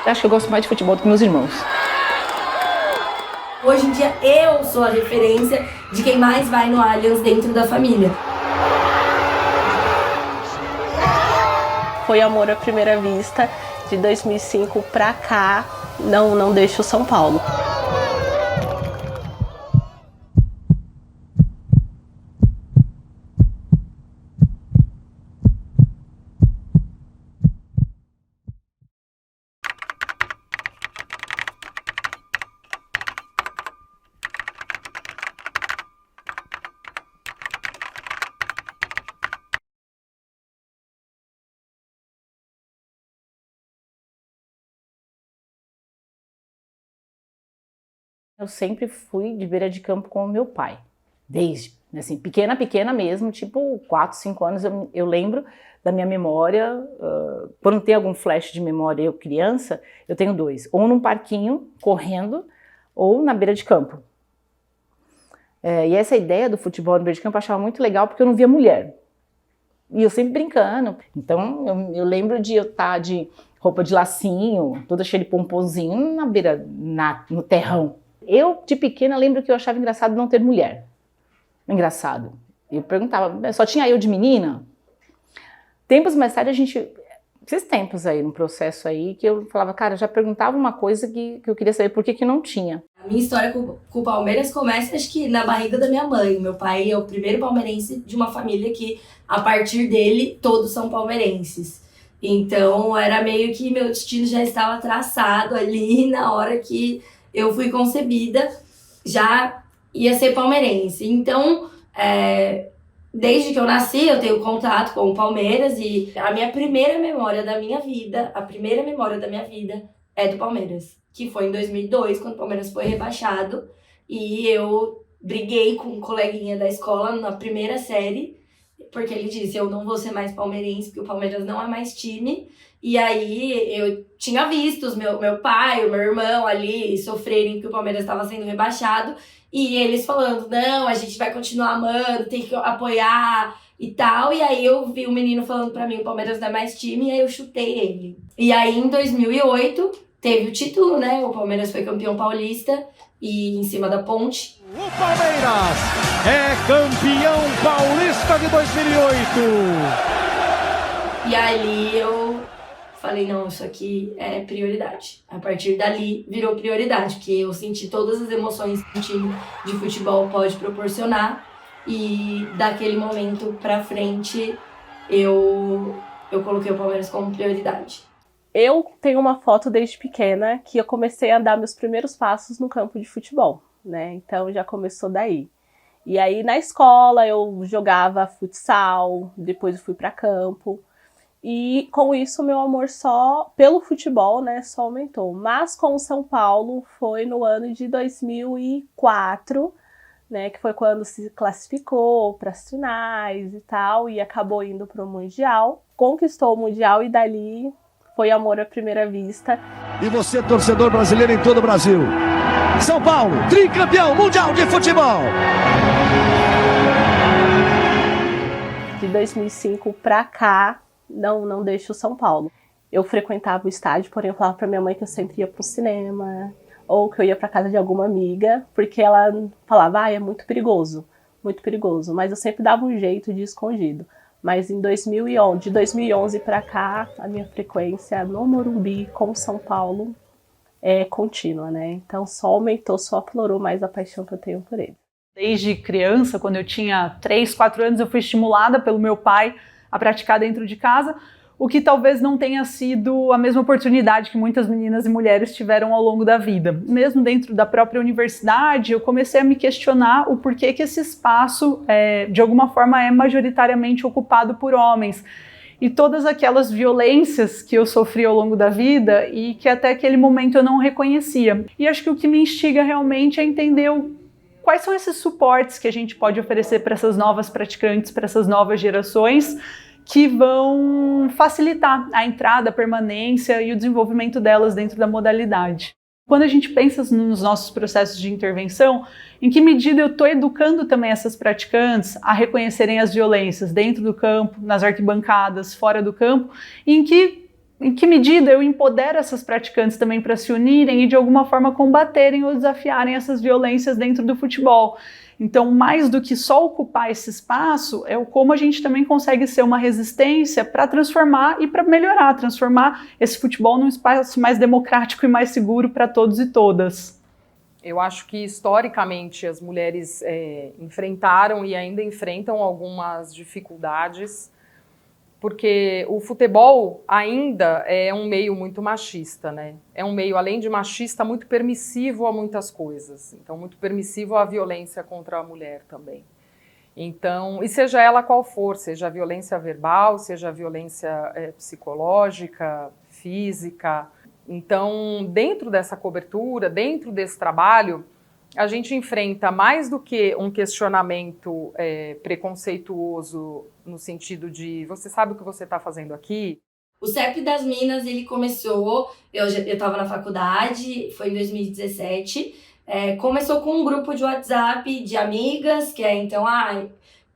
Eu acho que eu gosto mais de futebol do que meus irmãos. Hoje em dia eu sou a referência de quem mais vai no Allianz dentro da família. Foi amor à primeira vista, de 2005 pra cá, não deixo o São Paulo. Eu sempre fui de beira de campo com o meu pai, desde, assim, pequena mesmo, tipo 4, 5 anos, eu lembro da minha memória, quando tem algum flash de memória, eu criança, eu tenho 2, ou num parquinho, correndo, ou na beira de campo. E essa ideia do futebol na beira de campo eu achava muito legal, porque eu não via mulher, e eu sempre brincando, então eu lembro de eu estar de roupa de lacinho, toda cheia de pomponzinho, na beira, no terrão. Eu, de pequena, lembro que eu achava engraçado não ter mulher. Engraçado. Eu perguntava, só tinha eu de menina? Tempos mais tarde, esses tempos aí, no processo aí, que eu falava, cara, eu já perguntava uma coisa que eu queria saber por que não tinha. A minha história com o Palmeiras começa, acho que, na barriga da minha mãe. Meu pai é o primeiro palmeirense de uma família que, a partir dele, todos são palmeirenses. Então, era meio que meu destino já estava traçado ali na hora que eu fui concebida, já ia ser palmeirense. Então, desde que eu nasci, eu tenho contato com o Palmeiras e a minha primeira memória da minha vida, é do Palmeiras, que foi em 2002, quando o Palmeiras foi rebaixado e eu briguei com um coleguinha da escola na primeira série, porque ele disse, eu não vou ser mais palmeirense, porque o Palmeiras não é mais time. E aí eu tinha visto meu pai, o meu irmão ali sofrerem que o Palmeiras estava sendo rebaixado. E eles falando, não, a gente vai continuar amando, tem que apoiar e tal. E aí eu vi o menino falando pra mim, o Palmeiras não é mais time, e aí eu chutei ele. E aí em 2008 teve o título, né? O Palmeiras foi campeão paulista e em cima da Ponte. O Palmeiras é campeão paulista de 2008. E ali eu falei, não, isso aqui é prioridade. A partir dali virou prioridade, porque eu senti todas as emoções que um time de futebol pode proporcionar. E daquele momento pra frente eu coloquei o Palmeiras como prioridade. Eu tenho uma foto desde pequena que eu comecei a dar meus primeiros passos no campo de futebol, né? Então já começou daí. E aí na escola eu jogava futsal, depois eu fui para campo. E com isso meu amor só pelo futebol, né, só aumentou. Mas com o São Paulo foi no ano de 2004, né, que foi quando se classificou para as finais e tal, e acabou indo para o Mundial. Conquistou o Mundial e dali foi amor à primeira vista. E você, torcedor brasileiro em todo o Brasil. São Paulo, tricampeão mundial de futebol. De 2005 para cá, não deixo o São Paulo. Eu frequentava o estádio, porém eu falava para minha mãe que eu sempre ia pro cinema, ou que eu ia para casa de alguma amiga, porque ela falava, é muito perigoso, mas eu sempre dava um jeito de ir escondido. Mas de 2011 para cá, a minha frequência no Morumbi com o São Paulo é contínua, né? Então só aumentou, só aflorou mais a paixão que eu tenho por ele. Desde criança, quando eu tinha 3, 4 anos, eu fui estimulada pelo meu pai a praticar dentro de casa, o que talvez não tenha sido a mesma oportunidade que muitas meninas e mulheres tiveram ao longo da vida. Mesmo dentro da própria universidade, eu comecei a me questionar o porquê que esse espaço, de alguma forma, é majoritariamente ocupado por homens. E todas aquelas violências que eu sofri ao longo da vida e que até aquele momento eu não reconhecia. E acho que o que me instiga realmente é entender quais são esses suportes que a gente pode oferecer para essas novas praticantes, para essas novas gerações, que vão facilitar a entrada, a permanência e o desenvolvimento delas dentro da modalidade. Quando a gente pensa nos nossos processos de intervenção, em que medida eu estou educando também essas praticantes a reconhecerem as violências dentro do campo, nas arquibancadas, fora do campo, e em que em que medida eu empodero essas praticantes também para se unirem e de alguma forma combaterem ou desafiarem essas violências dentro do futebol. Então, mais do que só ocupar esse espaço, é o como a gente também consegue ser uma resistência para transformar e para melhorar, transformar esse futebol num espaço mais democrático e mais seguro para todos e todas. Eu acho que, historicamente, as mulheres enfrentaram e ainda enfrentam algumas dificuldades, porque o futebol ainda é um meio muito machista, né? É um meio, além de machista, muito permissivo a muitas coisas. Então, muito permissivo à violência contra a mulher também. Então, e seja ela qual for, seja a violência verbal, seja a violência psicológica, física. Então, dentro dessa cobertura, dentro desse trabalho, a gente enfrenta mais do que um questionamento preconceituoso no sentido de você sabe o que você está fazendo aqui? O CEP das Minas, ele começou, eu estava na faculdade, foi em 2017, começou com um grupo de WhatsApp de amigas, que então,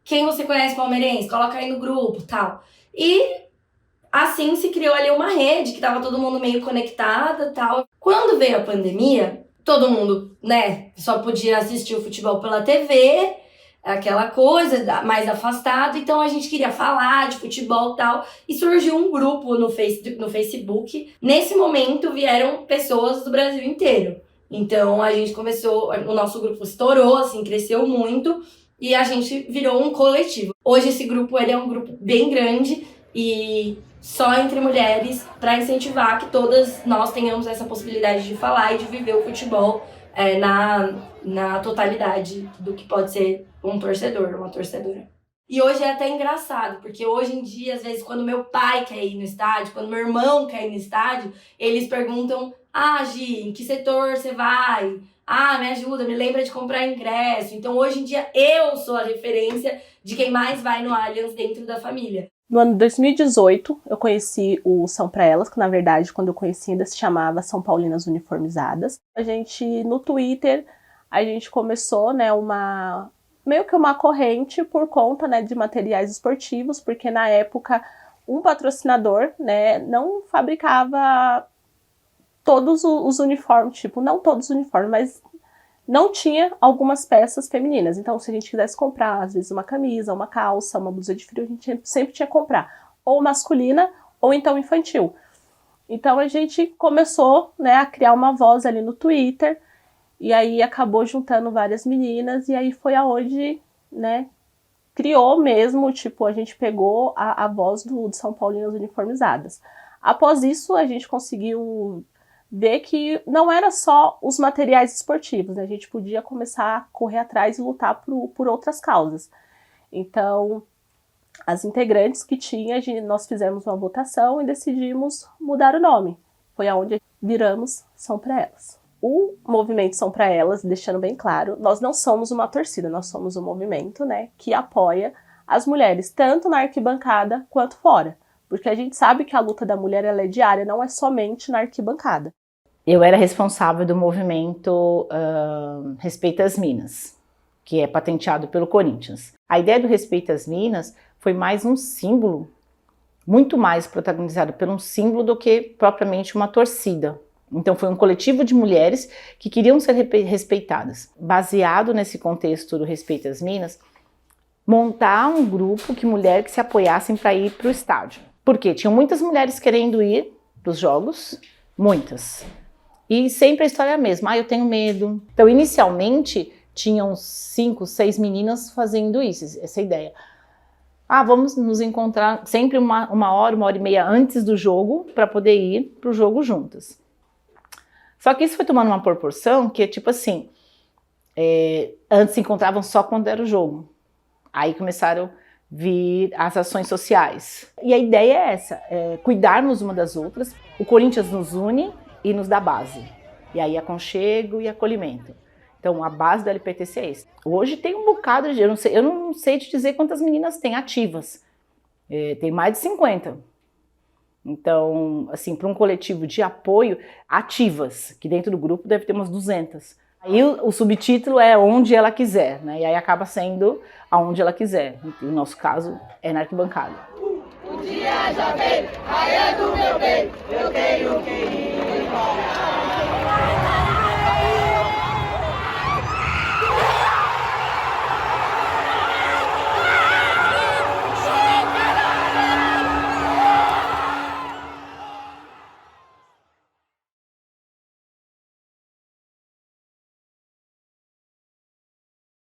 quem você conhece palmeirense? Coloca aí no grupo, tal. E assim se criou ali uma rede, que estava todo mundo meio conectada, tal. Quando veio a pandemia, todo mundo, né, só podia assistir o futebol pela TV, aquela coisa mais afastado, então a gente queria falar de futebol e tal, e surgiu um grupo no Facebook. Nesse momento vieram pessoas do Brasil inteiro, então a gente começou, o nosso grupo estourou, assim, cresceu muito, e a gente virou um coletivo. Hoje esse grupo, ele é um grupo bem grande, e só entre mulheres, para incentivar que todas nós tenhamos essa possibilidade de falar e de viver o futebol na totalidade do que pode ser um torcedor, uma torcedora. E hoje é até engraçado, porque hoje em dia, às vezes, quando meu pai quer ir no estádio, quando meu irmão quer ir no estádio, eles perguntam, Gi, em que setor você vai? Me ajuda, me lembra de comprar ingresso. Então, hoje em dia, eu sou a referência de quem mais vai no Allianz dentro da família. No ano de 2018, eu conheci o São Pra Elas, que na verdade, quando eu conheci ainda se chamava São Paulinas Uniformizadas. No Twitter, a gente começou, né, meio que uma corrente por conta, né, de materiais esportivos, porque na época um patrocinador, né, não fabricava todos os uniformes, não todos os uniformes, mas não tinha algumas peças femininas. Então, se a gente quisesse comprar, às vezes, uma camisa, uma calça, uma blusa de frio, a gente sempre tinha que comprar. Ou masculina, ou então infantil. Então, a gente começou, né, a criar uma voz ali no Twitter, e aí acabou juntando várias meninas, e aí foi aonde, né, criou mesmo, a gente pegou a voz do São Paulinas Uniformizadas. Após isso, a gente conseguiu ver que não era só os materiais esportivos, né? A gente podia começar a correr atrás e lutar por outras causas. Então, as integrantes que tinha, nós fizemos uma votação e decidimos mudar o nome. Foi aonde viramos São Pra Elas. O movimento São Pra Elas, deixando bem claro, nós não somos uma torcida, nós somos um movimento, né, que apoia as mulheres, tanto na arquibancada quanto fora. Porque a gente sabe que a luta da mulher ela é diária, não é somente na arquibancada. Eu era responsável do movimento Respeita as Minas, que é patenteado pelo Corinthians. A ideia do Respeita as Minas foi mais um símbolo, muito mais protagonizado por um símbolo do que propriamente uma torcida. Então foi um coletivo de mulheres que queriam ser respeitadas. Baseado nesse contexto do Respeita as Minas, montar um grupo que mulheres que se apoiassem para ir para o estádio. Porque tinham muitas mulheres querendo ir para os jogos, muitas. E sempre a história é a mesma, eu tenho medo. Então, inicialmente, tinham 5, 6 meninas fazendo isso, essa ideia. Vamos nos encontrar sempre uma hora e meia antes do jogo para poder ir para o jogo juntas. Só que isso foi tomando uma proporção que, antes se encontravam só quando era o jogo. Aí começaram vir as ações sociais. E a ideia é essa, cuidarmos uma das outras. O Corinthians nos une e nos dá base. E aí aconchego e acolhimento. Então a base do LPTC é esse. Hoje tem um bocado de... Eu não sei te dizer quantas meninas tem ativas. Tem mais de 50. Então, para um coletivo de apoio, ativas, que dentro do grupo deve ter umas 200. Aí o subtítulo é Onde Ela Quiser, né? E aí acaba sendo aonde ela quiser. No nosso caso, é na arquibancada. O dia já veio, raia do meu bem.